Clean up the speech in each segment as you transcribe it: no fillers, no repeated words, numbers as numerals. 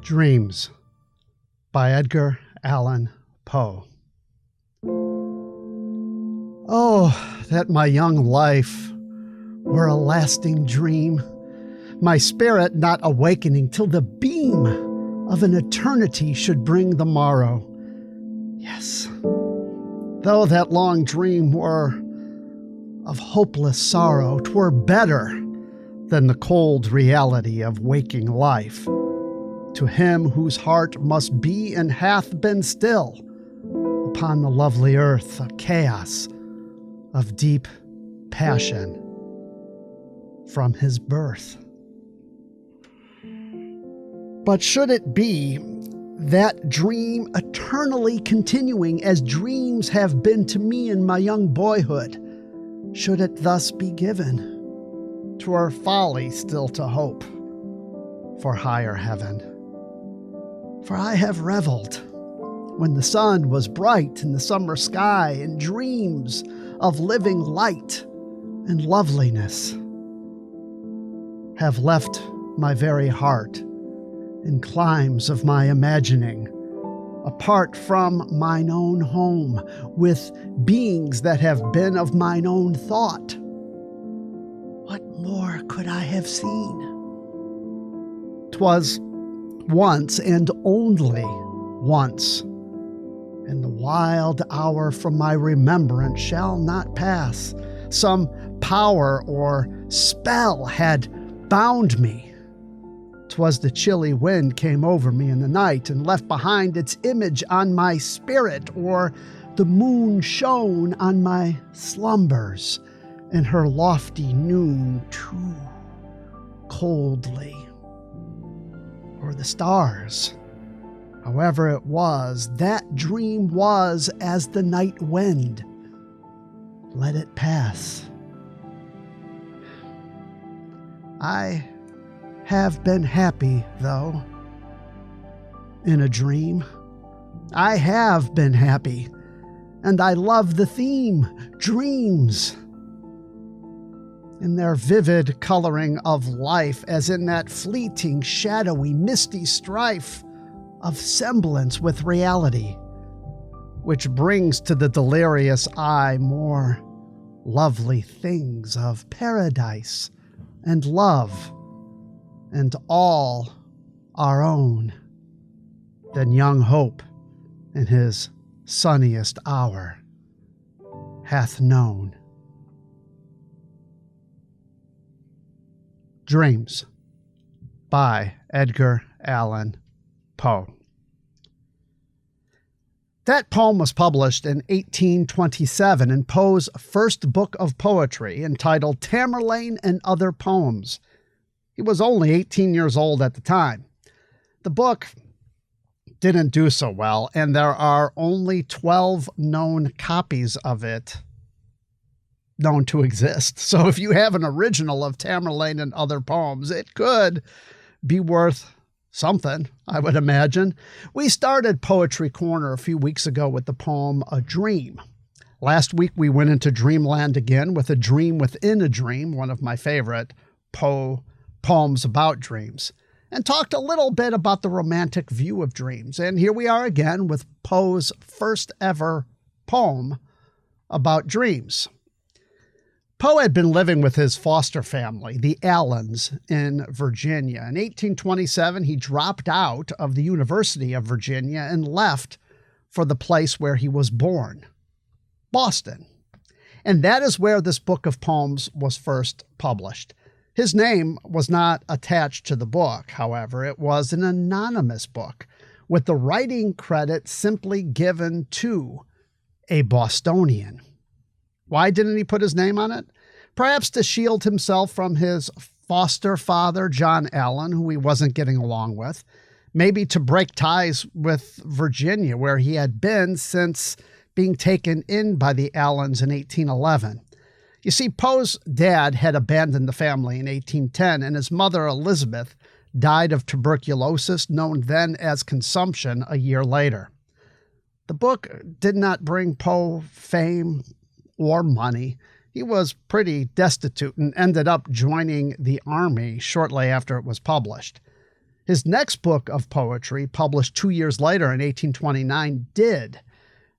Dreams by Edgar Allan Poe. Oh, that my young life were a lasting dream, my spirit not awakening till the beam of an eternity should bring the morrow. Yes, though that long dream were of hopeless sorrow, 'twere better than the cold reality of waking life. To him whose heart must be and hath been still upon the lovely earth, a chaos of deep passion from his birth. But should it be that dream eternally continuing as dreams have been to me in my young boyhood, should it thus be given, 'twere folly still to hope for higher heaven. For I have reveled when the sun was bright in the summer sky in dreams of living light and loveliness, have left my very heart in climes of my imagining, apart from mine own home, with beings that have been of mine own thought. What more could I have seen? 'Twas once and only once, and the wild hour from my remembrance shall not pass. Some power or spell had bound me. 'Twas the chilly wind came over me in the night and left behind its image on my spirit, or the moon shone on my slumbers in her lofty noon too coldly, or the stars. However it was, that dream was as the night wind. Let it pass. I have been happy, though, in a dream. I have been happy, and I love the theme, dreams, in their vivid coloring of life, as in that fleeting, shadowy, misty strife of semblance with reality, which brings to the delirious eye more lovely things of paradise and love, and all our own, than young hope in his sunniest hour hath known. Dreams by Edgar Allan Poe. That poem was published in 1827 in Poe's first book of poetry, entitled Tamerlane and Other Poems. He was only 18 years old at the time. The book didn't do so well, and there are only 12 known copies of it known to exist. So if you have an original of Tamerlane and Other Poems, it could be worth something, I would imagine. We started Poetry Corner a few weeks ago with the poem A Dream. Last week we went into dreamland again with A Dream Within a Dream, one of my favorite Poe poems about dreams, and talked a little bit about the romantic view of dreams. And here we are again with Poe's first ever poem about dreams. Poe had been living with his foster family, the Allens, in Virginia. In 1827, he dropped out of the University of Virginia and left for the place where he was born, Boston. And that is where this book of poems was first published. His name was not attached to the book, however. It was an anonymous book, with the writing credit simply given to a Bostonian. Why didn't he put his name on it? Perhaps to shield himself from his foster father, John Allen, who he wasn't getting along with. Maybe to break ties with Virginia, where he had been since being taken in by the Allens in 1811. You see, Poe's dad had abandoned the family in 1810, and his mother, Elizabeth, died of tuberculosis, known then as consumption, a year later. The book did not bring Poe fame or money. He was pretty destitute and ended up joining the army shortly after it was published. His next book of poetry, published 2 years later in 1829, did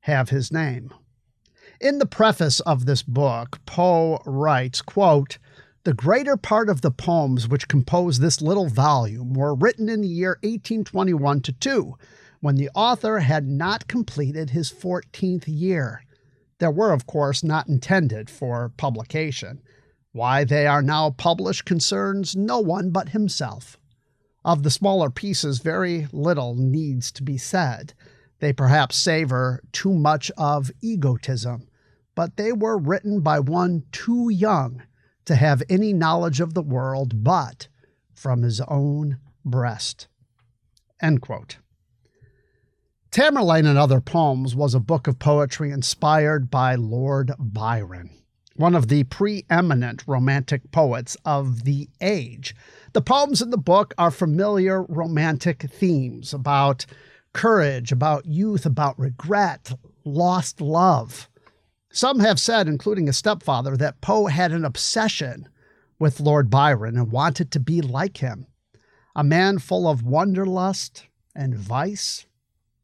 have his name. In the preface of this book, Poe writes, quote, "The greater part of the poems which compose this little volume were written in the year 1821-2, when the author had not completed his 14th year. There were, of course, not intended for publication. Why they are now published concerns no one but himself. Of the smaller pieces, very little needs to be said. They perhaps savor too much of egotism, but they were written by one too young to have any knowledge of the world but from his own breast." End quote. Tamerlane and Other Poems was a book of poetry inspired by Lord Byron, one of the preeminent romantic poets of the age. The poems in the book are familiar romantic themes about courage, about youth, about regret, lost love. Some have said, including his stepfather, that Poe had an obsession with Lord Byron and wanted to be like him, a man full of wanderlust and vice.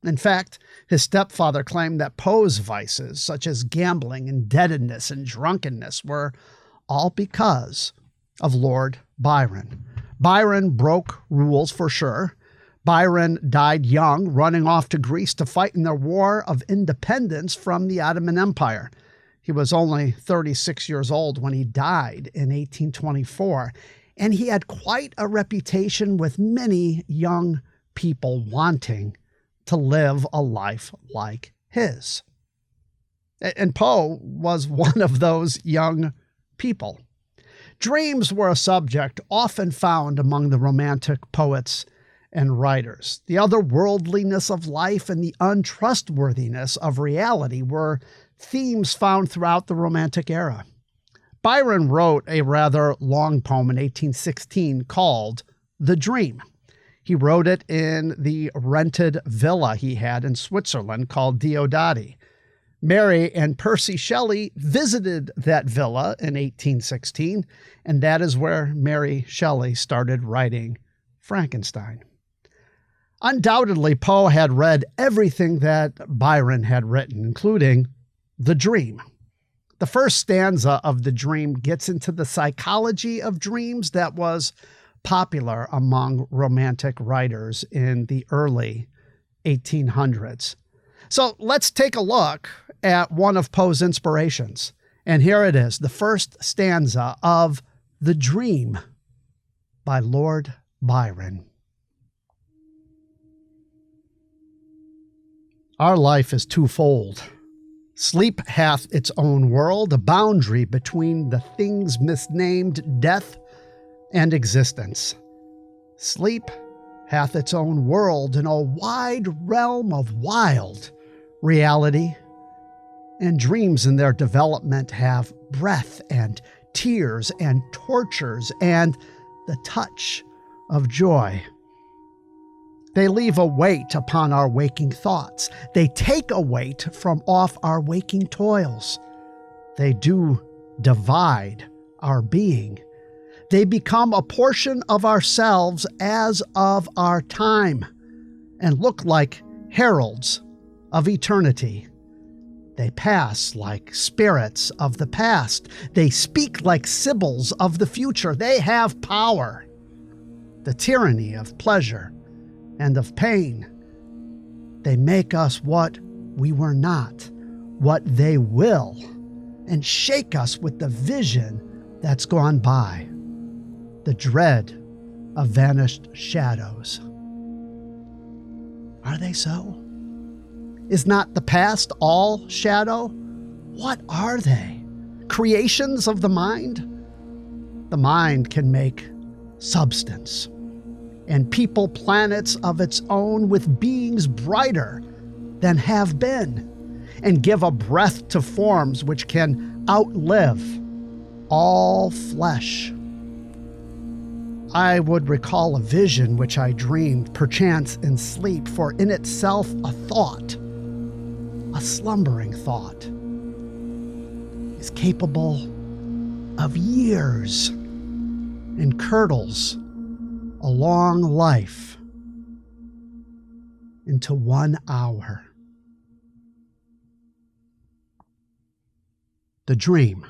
In fact, his stepfather claimed that Poe's vices, such as gambling, indebtedness, and drunkenness, were all because of Lord Byron. Byron broke rules for sure. Byron died young, running off to Greece to fight in the War of Independence from the Ottoman Empire. He was only 36 years old when he died in 1824, and he had quite a reputation with many young people wanting to live a life like his. And Poe was one of those young people. Dreams were a subject often found among the Romantic poets and writers. The otherworldliness of life and the untrustworthiness of reality were themes found throughout the Romantic era. Byron wrote a rather long poem in 1816 called The Dream. He wrote it in the rented villa he had in Switzerland called Diodati. Mary and Percy Shelley visited that villa in 1816, and that is where Mary Shelley started writing Frankenstein. Undoubtedly, Poe had read everything that Byron had written, including The Dream. The first stanza of The Dream gets into the psychology of dreams that was popular among Romantic writers in the early 1800s. So let's take a look at one of Poe's inspirations. And here it is, the first stanza of The Dream by Lord Byron. Our life is twofold. Sleep hath its own world, a boundary between the things misnamed death and existence. Sleep hath its own world in a wide realm of wild reality, and dreams in their development have breath and tears and tortures and the touch of joy. They leave a weight upon our waking thoughts. They take a weight from off our waking toils. They do divide our being. They become a portion of ourselves as of our time and look like heralds of eternity. They pass like spirits of the past. They speak like sibyls of the future. They have power, the tyranny of pleasure and of pain. They make us what we were not, what they will, and shake us with the vision that's gone by, the dread of vanished shadows. Are they so? Is not the past all shadow? What are they? Creations of the mind? The mind can make substance and people planets of its own with beings brighter than have been, and give a breath to forms which can outlive all flesh. I would recall a vision which I dreamed, perchance in sleep, for in itself a thought, a slumbering thought, is capable of years and curdles a long life into 1 hour. The Dream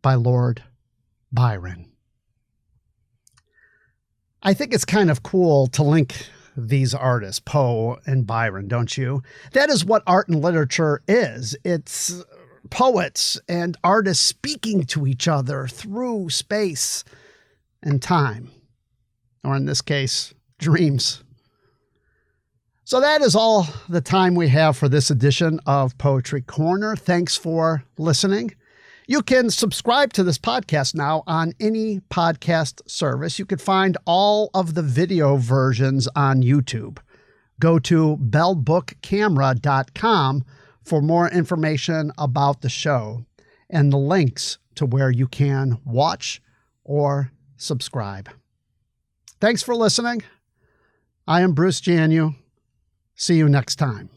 by Lord Byron. I think it's kind of cool to link these artists, Poe and Byron, don't you? That is what art and literature is. It's poets and artists speaking to each other through space and time, or in this case, dreams. So that is all the time we have for this edition of Poetry Corner. Thanks for listening. You can subscribe to this podcast now on any podcast service. You could find all of the video versions on YouTube. Go to bellbookcamera.com for more information about the show and the links to where you can watch or subscribe. Thanks for listening. I am Bruce Janu. See you next time.